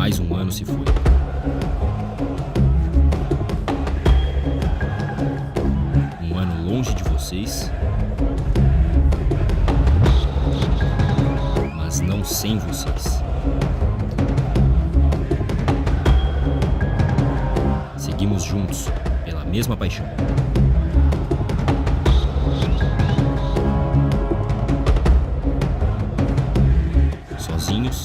Mais um ano se foi. Um ano longe de vocês, mas não sem vocês. Seguimos juntos pela mesma paixão. Sozinhos,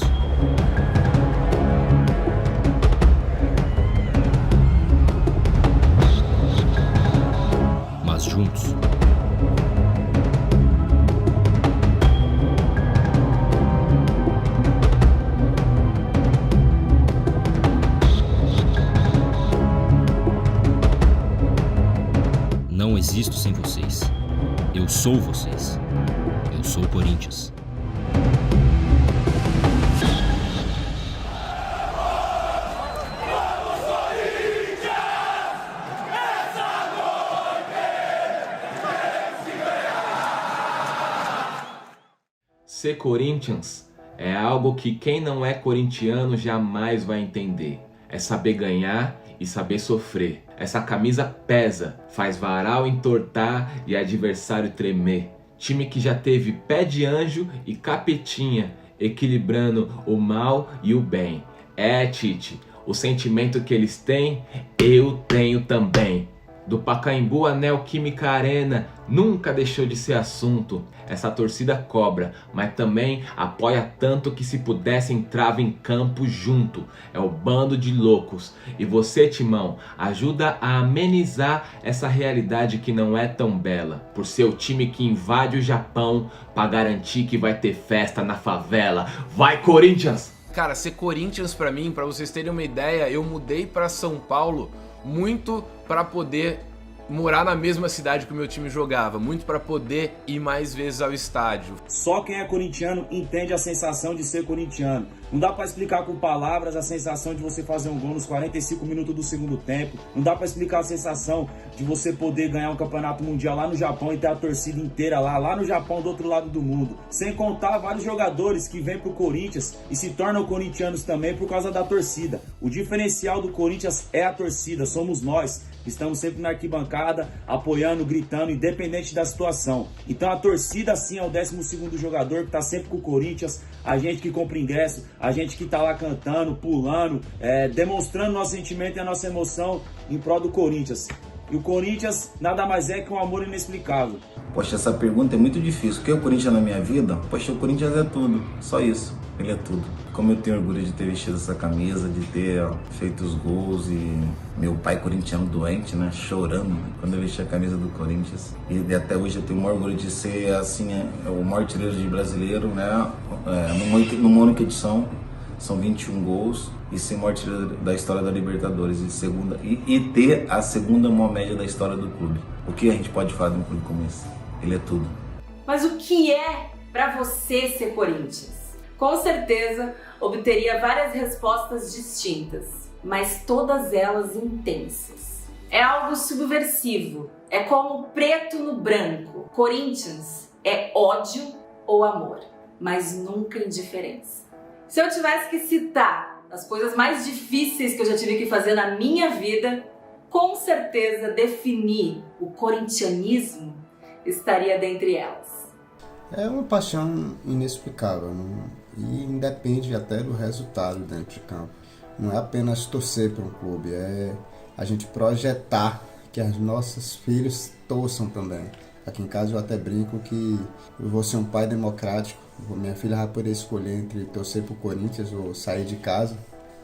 mas juntos. Não existo sem vocês. Eu sou vocês. Eu sou Corinthians. Ser Corinthians é algo que quem não é corintiano jamais vai entender. É saber ganhar e saber sofrer. Essa camisa pesa, faz varal entortar e adversário tremer. Time que já teve pé de anjo e capetinha, equilibrando o mal e o bem. É, Tite, o sentimento que eles têm, eu tenho também. Do Pacaembu à Neoquímica Arena, nunca deixou de ser assunto. Essa torcida cobra, mas também apoia tanto que se pudesse entrava em campo junto. É o bando de loucos. E você, Timão, ajuda a amenizar essa realidade que não é tão bela. Por ser o time que invade o Japão pra garantir que vai ter festa na favela. Vai, Corinthians! Cara, ser Corinthians pra mim, pra vocês terem uma ideia, eu mudei pra São Paulo muito pra poder morar na mesma cidade que o meu time jogava, muito para poder ir mais vezes ao estádio. Só quem é corintiano entende a sensação de ser corintiano. Não dá para explicar com palavras a sensação de você fazer um gol nos 45 minutos do segundo tempo. Não dá para explicar a sensação de você poder ganhar um campeonato mundial lá no Japão e ter a torcida inteira lá no Japão, do outro lado do mundo. Sem contar vários jogadores que vêm pro Corinthians e se tornam corintianos também por causa da torcida. O diferencial do Corinthians é a torcida, somos nós. Estamos sempre na arquibancada, apoiando, gritando, independente da situação. Então a torcida sim é o 12º jogador que está sempre com o Corinthians. A gente que compra ingresso, a gente que está lá cantando, pulando, demonstrando nosso sentimento e a nossa emoção em prol do Corinthians. E o Corinthians nada mais é que um amor inexplicável. Poxa, essa pergunta é muito difícil. O que é o Corinthians na minha vida? Poxa, o Corinthians é tudo, só isso. Ele é tudo. Como eu tenho orgulho de ter vestido essa camisa, de ter feito os gols e meu pai corintiano doente, né, chorando quando eu vesti a camisa do Corinthians. E até hoje eu tenho o maior orgulho de ser assim, o maior artilheiro de brasileiro, né, numa única edição. São 21 gols e ser o maior artilheiro da história da Libertadores e ter a segunda maior média da história do clube. O que a gente pode falar de um clube como esse? Ele é tudo. Mas o que é para você ser Corinthians? Com certeza obteria várias respostas distintas, mas todas elas intensas. É algo subversivo, é como preto no branco. Corinthians é ódio ou amor, mas nunca indiferença. Se eu tivesse que citar as coisas mais difíceis que eu já tive que fazer na minha vida, com certeza definir o corintianismo estaria dentre elas. É uma paixão inexplicável, e independe até do resultado dentro de campo. Não é apenas torcer para um clube, é a gente projetar que os nossos filhos torçam também. Aqui em casa eu até brinco que eu vou ser um pai democrático, minha filha vai poder escolher entre torcer para o Corinthians ou sair de casa.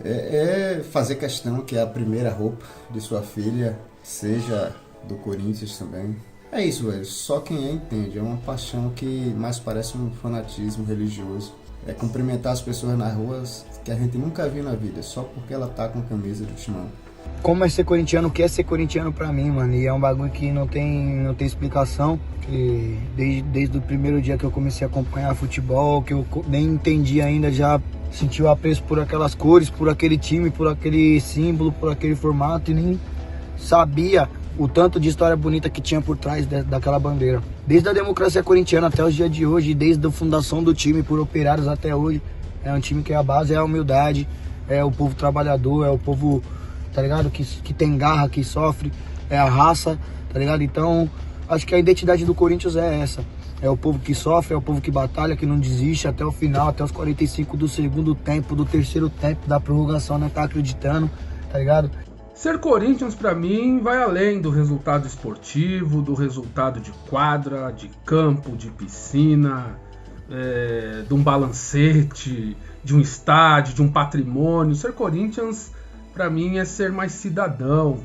É fazer questão que a primeira roupa de sua filha seja do Corinthians também. É isso, velho. Só quem entende. É uma paixão que mais parece um fanatismo religioso. É cumprimentar as pessoas nas ruas que a gente nunca viu na vida, só porque ela tá com a camisa do Timão. Como é ser corintiano, o que é ser corintiano pra mim, mano? E é um bagulho que não tem explicação. Que desde o primeiro dia que eu comecei a acompanhar futebol, que eu nem entendi ainda, já senti o apreço por aquelas cores, por aquele time, por aquele símbolo, por aquele formato, e nem sabia o tanto de história bonita que tinha por trás daquela bandeira. Desde a democracia corintiana até os dias de hoje, desde a fundação do time por operários até hoje, é um time que a base é a humildade, é o povo trabalhador, é o povo, tá ligado? Que tem garra, que sofre, é a raça, tá ligado? Então, acho que a identidade do Corinthians é essa. É o povo que sofre, é o povo que batalha, que não desiste até o final, até os 45 do segundo tempo, do terceiro tempo, da prorrogação, né? Tá acreditando, tá ligado? Ser Corinthians, pra mim, vai além do resultado esportivo, do resultado de quadra, de campo, de piscina, de um balancete, de um estádio, de um patrimônio. Ser Corinthians, pra mim, é ser mais cidadão.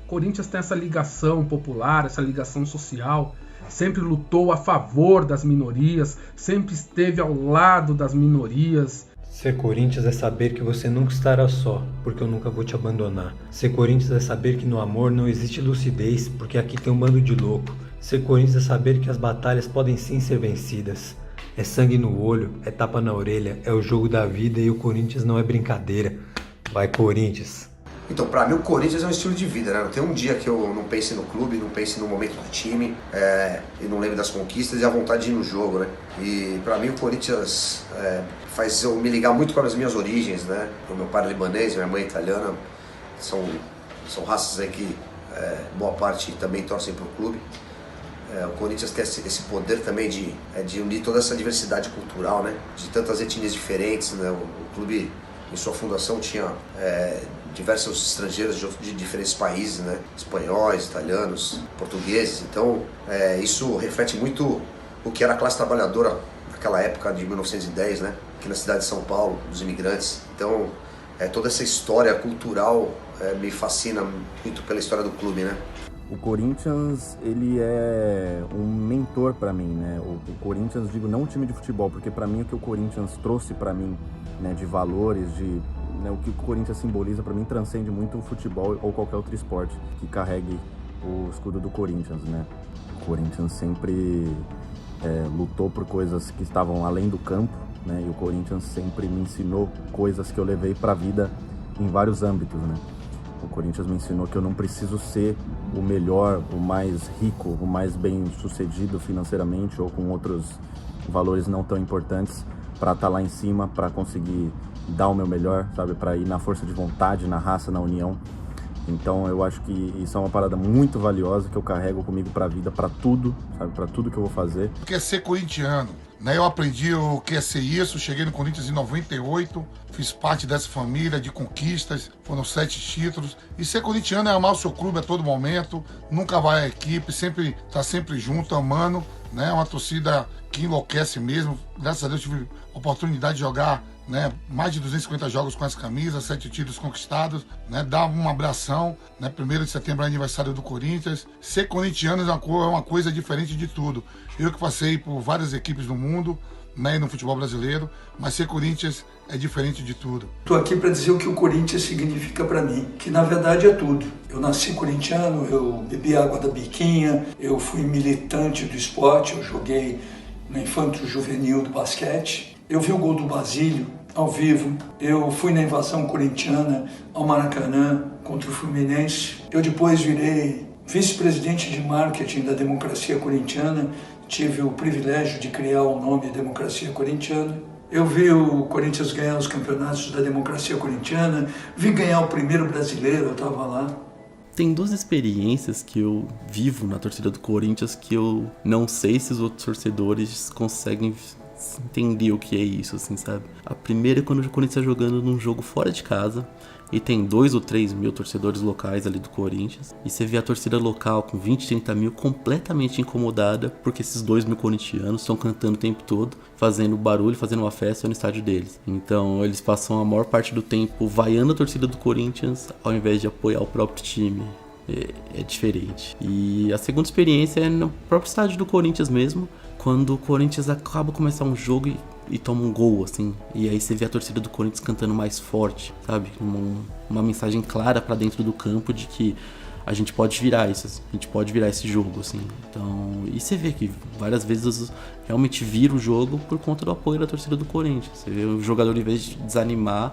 Corinthians tem essa ligação popular, essa ligação social, sempre lutou a favor das minorias, sempre esteve ao lado das minorias. Ser Corinthians é saber que você nunca estará só, porque eu nunca vou te abandonar. Ser Corinthians é saber que no amor não existe lucidez, porque aqui tem um bando de louco. Ser Corinthians é saber que as batalhas podem sim ser vencidas. É sangue no olho, é tapa na orelha, é o jogo da vida e o Corinthians não é brincadeira. Vai, Corinthians! Então, pra mim, o Corinthians é um estilo de vida, né? Não tem um dia que eu não pense no clube, não pense no momento do time, e não lembre das conquistas e a vontade de ir no jogo, né? E pra mim, o Corinthians faz eu me ligar muito com as minhas origens, né? O meu pai é libanês, minha mãe é italiana, são raças aí que boa parte também torcem pro clube. O Corinthians tem esse poder também de unir toda essa diversidade cultural, né? De tantas etnias diferentes, né? O clube, em sua fundação, tinha diversos estrangeiros de diferentes países, né? Espanhóis, italianos, portugueses. Então, isso reflete muito o que era a classe trabalhadora naquela época de 1910, né? Aqui na cidade de São Paulo, dos imigrantes. Então, toda essa história cultural me fascina muito pela história do clube, né? O Corinthians, ele é um mentor para mim, né? O Corinthians, digo, não um time de futebol, porque para mim o que o Corinthians trouxe para mim, né, de valores, né, o que o Corinthians simboliza para mim transcende muito o futebol ou qualquer outro esporte que carregue o escudo do Corinthians, né? O Corinthians sempre lutou por coisas que estavam além do campo, né? E o Corinthians sempre me ensinou coisas que eu levei para a vida em vários âmbitos, né? O Corinthians me ensinou que eu não preciso ser o melhor, o mais rico, o mais bem sucedido financeiramente ou com outros valores não tão importantes para estar lá em cima, para conseguir dar o meu melhor, sabe? Para ir na força de vontade, na raça, na união. Então eu acho que isso é uma parada muito valiosa que eu carrego comigo para a vida, para tudo, sabe? Para tudo que eu vou fazer. O que é ser corintiano? Né? Eu aprendi o que é ser isso, cheguei no Corinthians em 98, fiz parte dessa família de conquistas, foram 7 títulos. E ser corintiano é amar o seu clube a todo momento, nunca vai à equipe, tá sempre junto, amando. Né? Uma torcida que enlouquece mesmo. Graças a Deus tive a oportunidade de jogar, né, mais de 250 jogos com essa camisa, 7 títulos conquistados, né, dar um abração, né, 1º de setembro é aniversário do Corinthians. Ser corintiano é uma coisa diferente de tudo. Eu que passei por várias equipes no mundo, né, no futebol brasileiro, mas ser Corinthians é diferente de tudo. Estou aqui para dizer o que o Corinthians significa para mim, que na verdade é tudo. Eu nasci corintiano, eu bebi água da biquinha, eu fui militante do esporte, eu joguei no infanto juvenil do basquete. Eu vi o gol do Basílio ao vivo, eu fui na invasão corintiana ao Maracanã contra o Fluminense. Eu depois virei vice-presidente de marketing da Democracia Corintiana, tive o privilégio de criar o nome Democracia Corintiana. Eu vi o Corinthians ganhar os campeonatos da Democracia Corintiana, vi ganhar o primeiro brasileiro, eu estava lá. Tem 2 experiências que eu vivo na torcida do Corinthians que eu não sei se os outros torcedores conseguem entender o que é isso, assim, sabe? A primeira é quando o Corinthians está jogando num jogo fora de casa e tem 2 ou 3 mil torcedores locais ali do Corinthians e você vê a torcida local com 20, 30 mil completamente incomodada porque esses 2 mil corintianos estão cantando o tempo todo, fazendo barulho, fazendo uma festa no estádio deles. Então eles passam a maior parte do tempo vaiando a torcida do Corinthians ao invés de apoiar o próprio time. É diferente. E a segunda experiência é no próprio estádio do Corinthians mesmo, quando o Corinthians acaba de começar um jogo e toma um gol, assim. E aí você vê a torcida do Corinthians cantando mais forte, sabe? Uma mensagem clara pra dentro do campo de que a gente pode virar isso, a gente pode virar esse jogo, assim. Então, e você vê que várias vezes realmente vira o jogo por conta do apoio da torcida do Corinthians. Você vê o jogador, em vez de desanimar,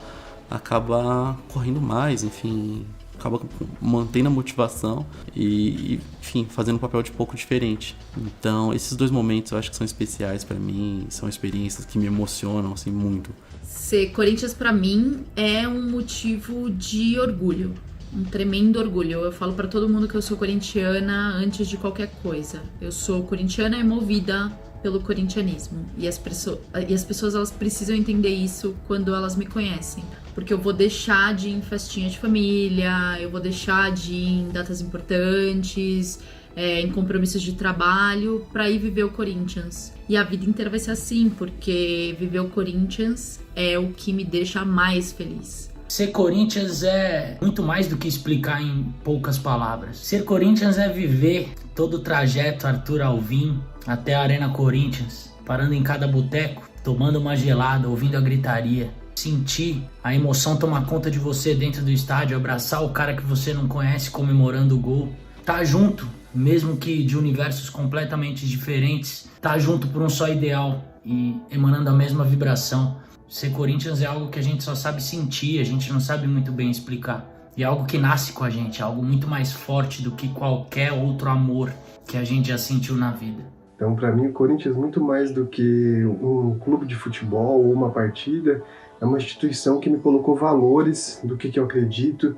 acaba correndo mais, enfim, acaba mantendo a motivação e, enfim, fazendo um papel de pouco diferente. Então, esses 2 momentos eu acho que são especiais pra mim, são experiências que me emocionam, assim, muito. Ser Corinthians pra mim é um motivo de orgulho, um tremendo orgulho. Eu falo pra todo mundo que eu sou corintiana antes de qualquer coisa. Eu sou corintiana e movida pelo corintianismo. E as pessoas elas precisam entender isso quando elas me conhecem. Porque eu vou deixar de ir em festinha de família, eu vou deixar de ir em datas importantes, em compromissos de trabalho, pra ir viver o Corinthians. E a vida inteira vai ser assim, porque viver o Corinthians é o que me deixa mais feliz. Ser Corinthians é muito mais do que explicar em poucas palavras. Ser Corinthians é viver todo o trajeto Arthur Alvim até a Arena Corinthians, parando em cada boteco, tomando uma gelada, ouvindo a gritaria. Sentir a emoção tomar conta de você dentro do estádio, abraçar o cara que você não conhece comemorando o gol. Tá junto, mesmo que de universos completamente diferentes, tá junto por um só ideal e emanando a mesma vibração. Ser Corinthians é algo que a gente só sabe sentir, a gente não sabe muito bem explicar. E é algo que nasce com a gente, é algo muito mais forte do que qualquer outro amor que a gente já sentiu na vida. Então, para mim, o Corinthians, muito mais do que um clube de futebol ou uma partida, é uma instituição que me colocou valores do que eu acredito,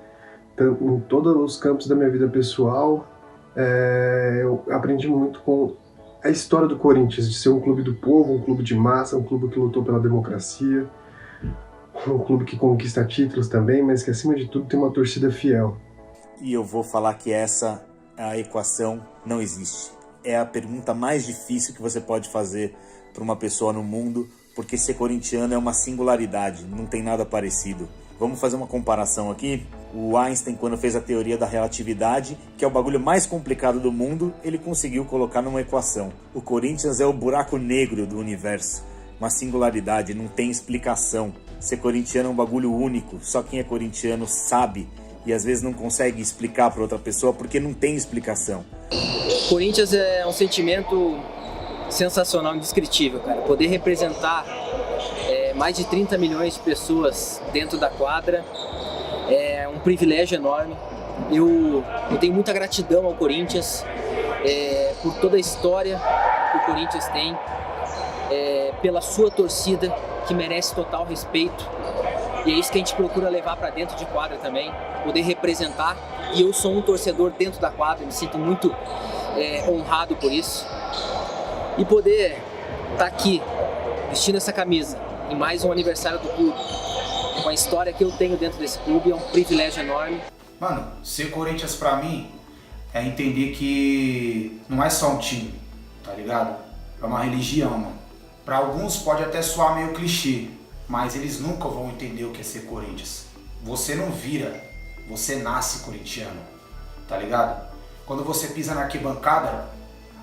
em todos os campos da minha vida pessoal. Eu aprendi muito com a história do Corinthians, de ser um clube do povo, um clube de massa, um clube que lutou pela democracia, um clube que conquista títulos também, mas que acima de tudo tem uma torcida fiel. E eu vou falar que essa a equação não existe. É a pergunta mais difícil que você pode fazer para uma pessoa no mundo, porque ser corintiano é uma singularidade, não tem nada parecido. Vamos fazer uma comparação aqui. O Einstein, quando fez a teoria da relatividade, que é o bagulho mais complicado do mundo, ele conseguiu colocar numa equação. O Corinthians é o buraco negro do universo, uma singularidade, não tem explicação. Ser corintiano é um bagulho único, só quem é corintiano sabe e às vezes não consegue explicar para outra pessoa porque não tem explicação. Corinthians é um sentimento sensacional, indescritível, cara. Poder representar mais de 30 milhões de pessoas dentro da quadra é um privilégio enorme. Eu tenho muita gratidão ao Corinthians por toda a história que o Corinthians tem, pela sua torcida, que merece total respeito. E é isso que a gente procura levar para dentro de quadra também, poder representar. E eu sou um torcedor dentro da quadra, me sinto muito honrado por isso. E poder estar aqui, vestindo essa camisa, em mais um aniversário do clube, com a história que eu tenho dentro desse clube, é um privilégio enorme. Mano, ser Corinthians pra mim é entender que não é só um time, tá ligado? É uma religião, mano. Pra alguns pode até soar meio clichê, mas eles nunca vão entender o que é ser Corinthians. Você não vira, você nasce corintiano, tá ligado? Quando você pisa na arquibancada,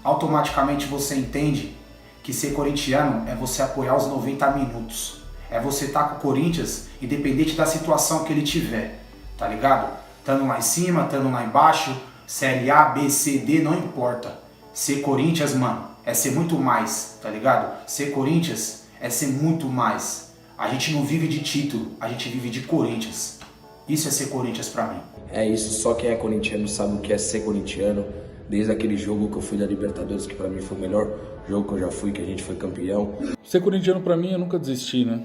automaticamente você entende que ser corintiano é você apoiar os 90 minutos. É você estar com o Corinthians, independente da situação que ele tiver, tá ligado? Tando lá em cima, tando lá embaixo, Série A, B, C, D, não importa. Ser Corinthians, mano, é ser muito mais, tá ligado? Ser Corinthians é ser muito mais. A gente não vive de título, a gente vive de Corinthians. Isso é ser Corinthians pra mim. É isso, só quem é corintiano sabe o que é ser corintiano. Desde aquele jogo que eu fui da Libertadores, que pra mim foi o melhor jogo que eu já fui, que a gente foi campeão. Ser corintiano pra mim é nunca desistir, né?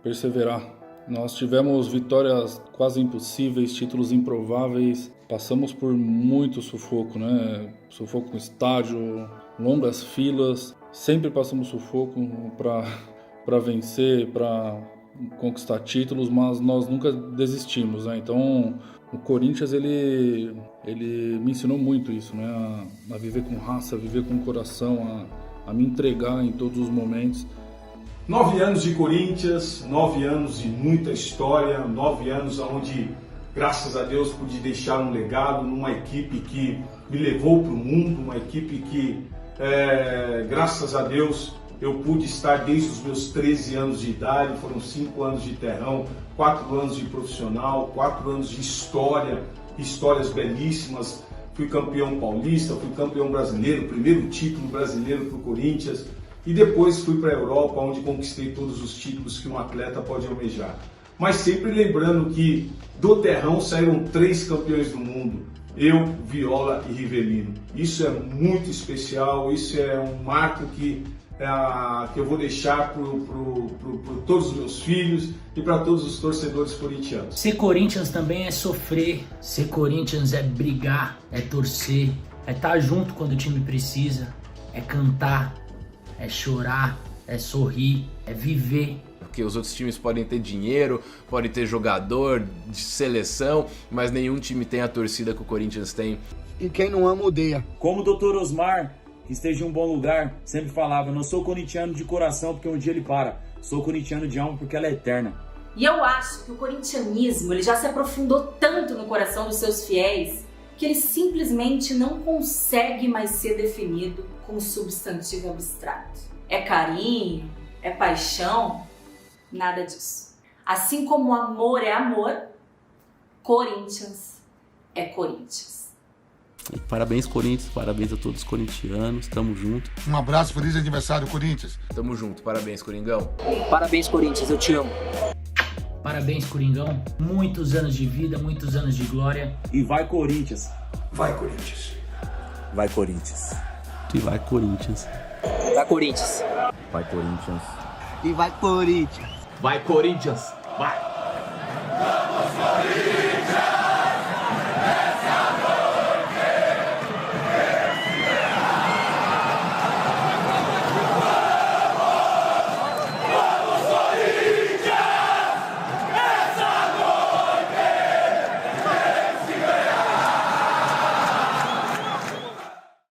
Perseverar. Nós tivemos vitórias quase impossíveis, títulos improváveis. Passamos por muito sufoco, né? Sufoco no estádio, longas filas. Sempre passamos sufoco para vencer, para conquistar títulos, mas nós nunca desistimos, né? Então, o Corinthians, ele me ensinou muito isso, né? A viver com raça, a viver com coração, a me entregar em todos os momentos. 9 anos de Corinthians, 9 anos de muita história, 9 anos onde, graças a Deus, pude deixar um legado numa equipe que me levou para o mundo, uma equipe que, graças a Deus, eu pude estar desde os meus 13 anos de idade. Foram 5 anos de terrão, 4 anos de profissional, 4 anos de história, histórias belíssimas. Fui campeão paulista, fui campeão brasileiro, primeiro título brasileiro para o Corinthians. E depois fui para a Europa, onde conquistei todos os títulos que um atleta pode almejar. Mas sempre lembrando que do terrão saíram 3 campeões do mundo. Eu, Viola e Rivelino. Isso é muito especial, isso é um marco que que eu vou deixar para todos os meus filhos e para todos os torcedores corintianos. Ser Corinthians também é sofrer, ser Corinthians é brigar, é torcer, é estar junto quando o time precisa, é cantar, é chorar, é sorrir, é viver. Porque os outros times podem ter dinheiro, podem ter jogador de seleção, mas nenhum time tem a torcida que o Corinthians tem. E quem não ama, odeia. Como o Dr. Osmar, que esteja em um bom lugar, sempre falava, não sou corintiano de coração porque um dia ele para, sou corintiano de alma porque ela é eterna. E eu acho que o corintianismo ele já se aprofundou tanto no coração dos seus fiéis que ele simplesmente não consegue mais ser definido com um substantivo abstrato. É carinho? É paixão? Nada disso. Assim como amor é amor, Corinthians é Corinthians. Parabéns, Corinthians, parabéns a todos os corintianos, tamo junto. Um abraço, feliz aniversário, Corinthians. Tamo junto, parabéns, Coringão. Parabéns, Corinthians, eu te amo. Parabéns, Coringão. Muitos anos de vida, muitos anos de glória. E vai, Corinthians. Vai, Corinthians. Vai, Corinthians. E vai, Corinthians. Vai, Corinthians. Vai, Corinthians. E vai, Corinthians. Vai, Corinthians. Vai.